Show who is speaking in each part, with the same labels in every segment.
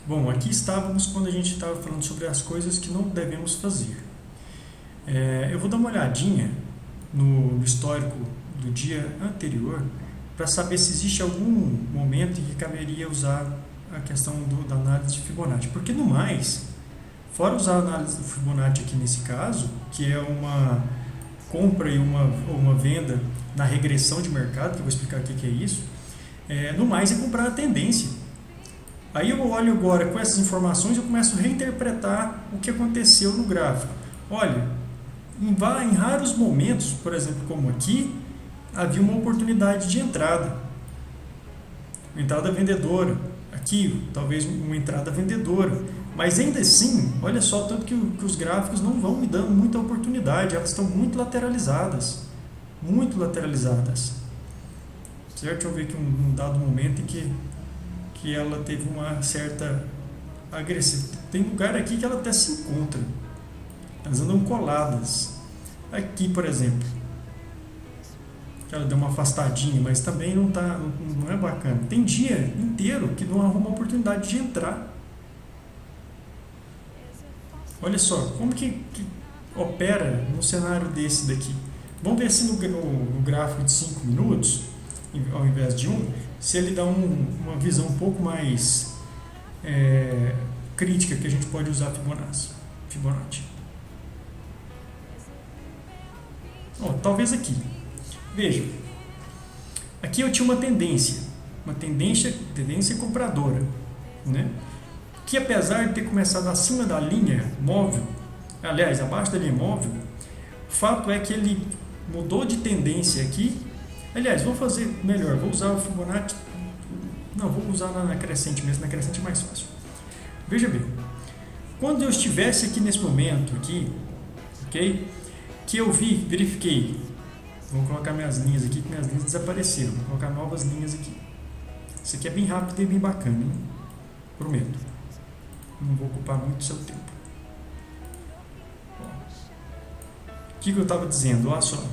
Speaker 1: Bom, aqui estávamos quando a gente estava falando sobre as coisas que não devemos fazer. Eu vou dar uma olhadinha no histórico do dia anterior para saber se existe algum momento em que caberia usar a questão da análise de Fibonacci. Porque no mais, fora usar a análise do Fibonacci aqui nesse caso, que é uma compra e uma venda na regressão de mercado, que eu vou explicar aqui o que é isso, no mais é comprar a tendência. Aí eu olho agora com essas informações, eu começo a reinterpretar o que aconteceu no gráfico. Olha, em raros momentos, por exemplo, como aqui, havia uma oportunidade de entrada. Uma entrada vendedora. Aqui, talvez uma entrada vendedora. Mas ainda assim, olha só, tanto que os gráficos não vão me dando muita oportunidade, elas estão muito lateralizadas. Muito lateralizadas. Certo? Deixa eu ver aqui um dado momento em que ela teve uma certa agressividade. Tem lugar aqui que ela até se encontra. Elas andam coladas. Aqui, por exemplo, ela deu uma afastadinha, mas também não é bacana. Tem dia inteiro que não arruma oportunidade de entrar. Olha só, como que opera num cenário desse daqui. Vamos ver se no gráfico de 5 minutos, ao invés de se ele dá uma visão um pouco mais crítica que a gente pode usar Fibonacci. Talvez aqui. Veja, aqui eu tinha uma tendência compradora, né? Que apesar de ter começado acima da linha móvel, aliás, abaixo da linha móvel, o fato é que ele mudou de tendência aqui. Aliás, vou fazer melhor, vou usar o Fibonacci. Não, vou usar na crescente mesmo, na crescente é mais fácil. Veja bem, quando eu estivesse aqui nesse momento, aqui, ok? Que eu verifiquei, vou colocar minhas linhas aqui, que minhas linhas desapareceram, vou colocar novas linhas aqui. Isso aqui é bem rápido e bem bacana, hein? Prometo. Não vou ocupar muito do seu tempo. O que eu estava dizendo? Olha só.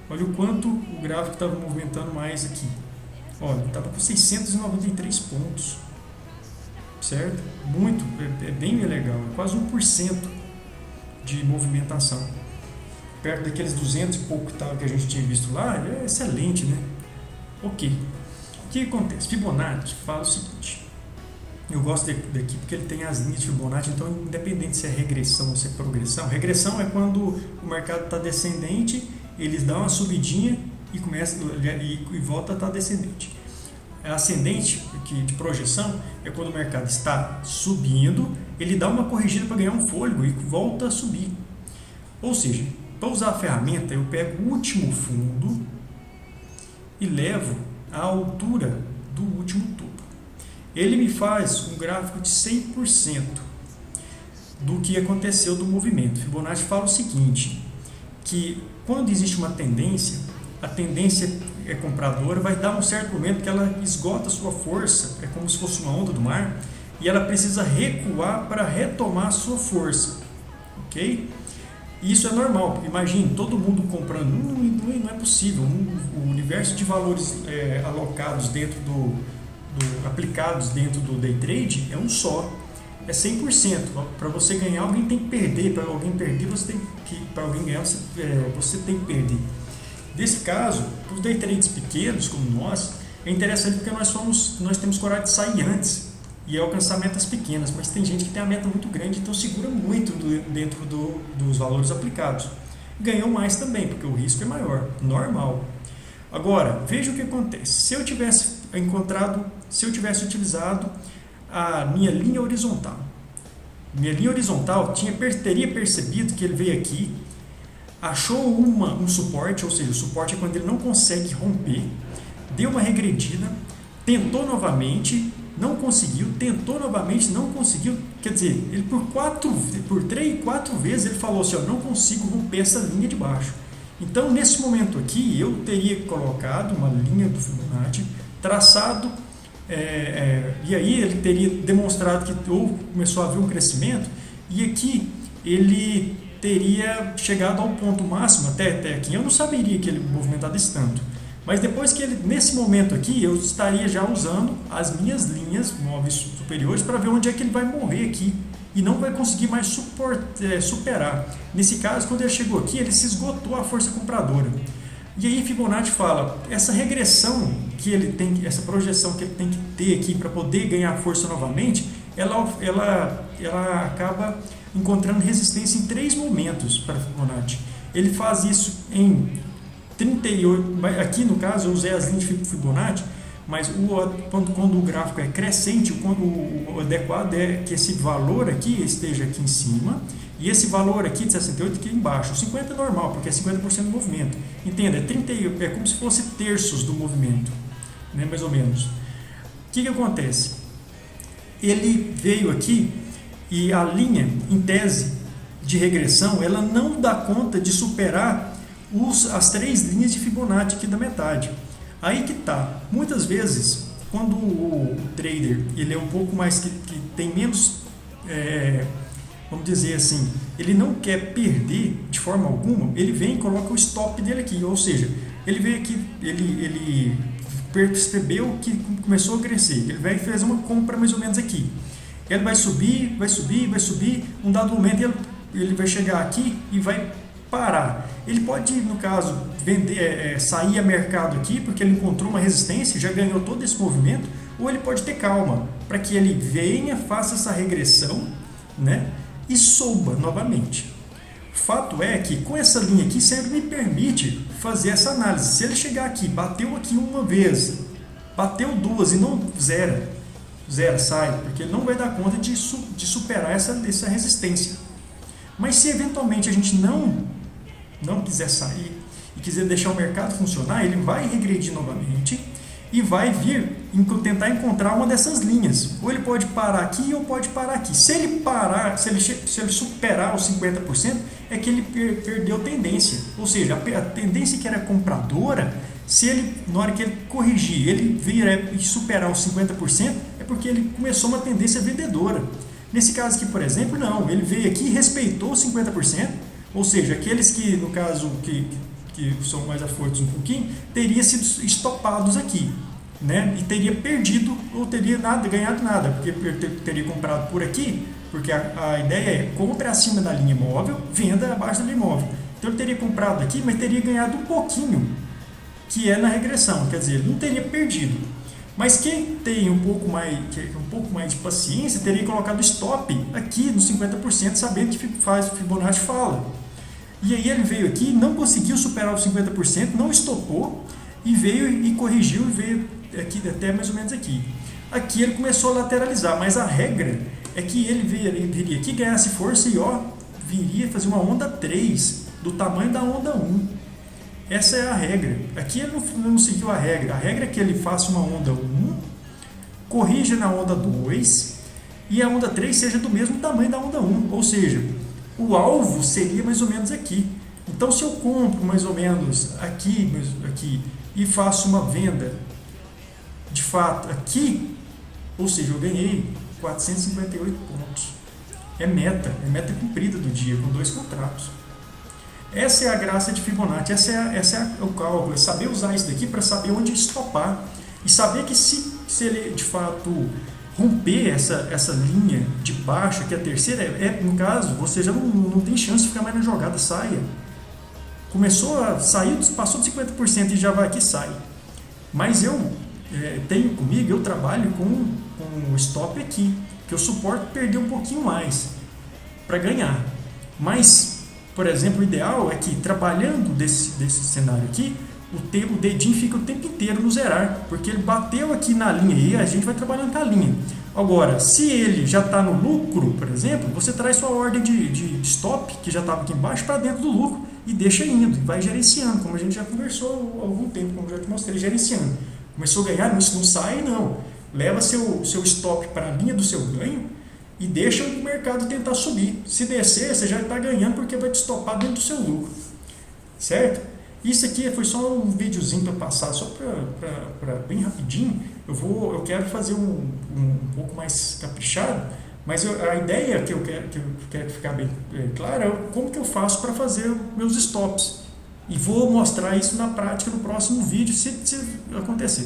Speaker 1: Olha o quanto o gráfico estava movimentando mais aqui. Olha, estava com 693 pontos. Certo? Muito, é bem legal. É quase 1% de movimentação. Perto daqueles 200 e pouco que a gente tinha visto lá, é excelente, né? Ok. O que acontece? Fibonacci fala o seguinte. Eu gosto daqui porque ele tem as linhas de Fibonacci, então independente se é regressão ou se é progressão. Regressão é quando o mercado está descendente, eles dão uma subidinha e começa e volta a estar descendente. Ascendente, de projeção, é quando o mercado está subindo, ele dá uma corrigida para ganhar um fôlego e volta a subir. Ou seja, para usar a ferramenta, eu pego o último fundo e levo à altura do último topo. Ele me faz um gráfico de 100% do que aconteceu do movimento. Fibonacci fala o seguinte, que quando existe uma tendência, a tendência compradora vai dar um certo momento que ela esgota a sua força, é como se fosse uma onda do mar, e ela precisa recuar para retomar a sua força. Ok? E isso é normal, porque imagine todo mundo comprando, não é possível. O universo de valores alocados dentro aplicados dentro do day trade é um só, é 100%. Para você ganhar, alguém tem que perder. Para alguém perder, para alguém ganhar, você tem que perder. Nesse caso, os day trades pequenos como nós, é interessante porque nós temos coragem de sair antes e alcançar metas pequenas, mas tem gente que tem a meta muito grande, então segura muito dentro dos valores aplicados. Ganham mais também, porque o risco é maior, normal. Agora, veja o que acontece. Se eu tivesse utilizado a minha linha horizontal, teria percebido que ele veio aqui, achou um suporte, ou seja, o suporte é quando ele não consegue romper, deu uma regredida, tentou novamente, não conseguiu, tentou novamente, não conseguiu, quer dizer, ele por 3, 4 vezes ele falou assim, não consigo romper essa linha de baixo. Então, nesse momento aqui, eu teria colocado uma linha do Fibonacci, traçado, e aí ele teria demonstrado que começou a haver um crescimento, e aqui ele teria chegado ao ponto máximo, até aqui, eu não saberia que ele movimentava esse tanto, Mas depois que ele, nesse momento aqui, eu estaria já usando as minhas linhas móveis superiores para ver onde é que ele vai morrer aqui e não vai conseguir mais superar. Nesse caso, quando ele chegou aqui, ele se esgotou a força compradora. E aí Fibonacci fala, essa regressão que ele tem, essa projeção que ele tem que ter aqui para poder ganhar força novamente, ela acaba encontrando resistência em 3 momentos para Fibonacci. Ele faz isso em 38, aqui no caso eu usei as linhas de Fibonacci, mas quando o gráfico é crescente, o adequado é que esse valor aqui esteja aqui em cima e esse valor aqui de 68 aqui embaixo. O 50 é normal, porque é 50% do movimento. Entenda, é como se fosse terços do movimento, né, mais ou menos. O que acontece? Ele veio aqui e a linha, em tese de regressão, ela não dá conta de superar as 3 linhas de Fibonacci aqui da metade. Aí que tá. Muitas vezes, quando o trader ele é um pouco mais que tem menos, vamos dizer assim, ele não quer perder de forma alguma, ele vem e coloca o stop dele aqui. Ou seja, ele veio aqui, ele percebeu que começou a crescer, ele vai fazer uma compra mais ou menos aqui. Ele vai subir, vai subir, vai subir. Um dado momento ele vai chegar aqui e vai parar. Ele pode, no caso, vender, sair a mercado aqui porque ele encontrou uma resistência, já ganhou todo esse movimento, ou ele pode ter calma para que ele venha, faça essa regressão, né, e suba novamente. O fato é que com essa linha aqui sempre me permite fazer essa análise. Se ele chegar aqui, bateu aqui uma vez, bateu 2 e não zera, sai, porque ele não vai dar conta de superar essa resistência. Mas se eventualmente a gente não quiser sair e quiser deixar o mercado funcionar, ele vai regredir novamente e vai vir tentar encontrar uma dessas linhas. Ou ele pode parar aqui ou pode parar aqui. Se ele parar, se ele superar os 50%, é que ele perdeu tendência. Ou seja, a tendência que era compradora, se ele, na hora que ele corrigir, ele vir e superar os 50%, é porque ele começou uma tendência vendedora. Nesse caso aqui, por exemplo, não. Ele veio aqui e respeitou os 50%, ou seja, aqueles que, no caso, que são mais afortos um pouquinho, teriam sido estopados aqui, né? E teria perdido ou teria ganhado nada, porque teria comprado por aqui, porque a ideia é compra acima da linha móvel, venda abaixo da linha móvel. Então ele teria comprado aqui, mas teria ganhado um pouquinho, que é na regressão, quer dizer, ele não teria perdido. Mas quem tem um pouco mais de paciência teria colocado stop aqui nos 50%, sabendo que faz o Fibonacci fala. E aí ele veio aqui, não conseguiu superar os 50%, não estopou e veio e corrigiu e veio aqui até mais ou menos aqui. Aqui ele começou a lateralizar, mas a regra é que ele viria aqui, ganhasse força e viria fazer uma onda 3 do tamanho da onda 1. Essa é a regra. Aqui ele não seguiu a regra. A regra é que ele faça uma onda 1, corrija na onda 2 e a onda 3 seja do mesmo tamanho da onda 1. Ou seja, o alvo seria mais ou menos aqui. Então, se eu compro mais ou menos aqui e faço uma venda de fato aqui, ou seja, eu ganhei 458 pontos. É meta cumprida do dia, com 2 contratos. Essa é a graça de Fibonacci, essa é o cálculo, é saber usar isso daqui para saber onde estopar e saber que se ele de fato romper essa linha de baixo, que é a terceira, no caso, você já não tem chance de ficar mais na jogada, saia. Começou a sair, passou de 50% e já vai aqui, sai. Mas eu trabalho com o stop aqui, que eu suporto perder um pouquinho mais para ganhar. Mas, por exemplo, o ideal é que trabalhando desse cenário aqui, o dedinho fica o tempo inteiro no zerar, porque ele bateu aqui na linha e a gente vai trabalhando com a linha. Agora, se ele já está no lucro, por exemplo, você traz sua ordem de stop, que já estava aqui embaixo, para dentro do lucro e deixa indo, vai gerenciando, como a gente já conversou há algum tempo, como eu já te mostrei, gerenciando. Começou a ganhar, isso não sai, não. Leva seu stop para a linha do seu ganho e deixa o mercado tentar subir. Se descer, você já está ganhando porque vai te stopar dentro do seu lucro. Certo? Isso aqui foi só um videozinho para passar, só para bem rapidinho. Eu quero fazer um pouco mais caprichado, mas a ideia que eu quero ficar bem clara é como que eu faço para fazer meus stops. E vou mostrar isso na prática no próximo vídeo, se acontecer.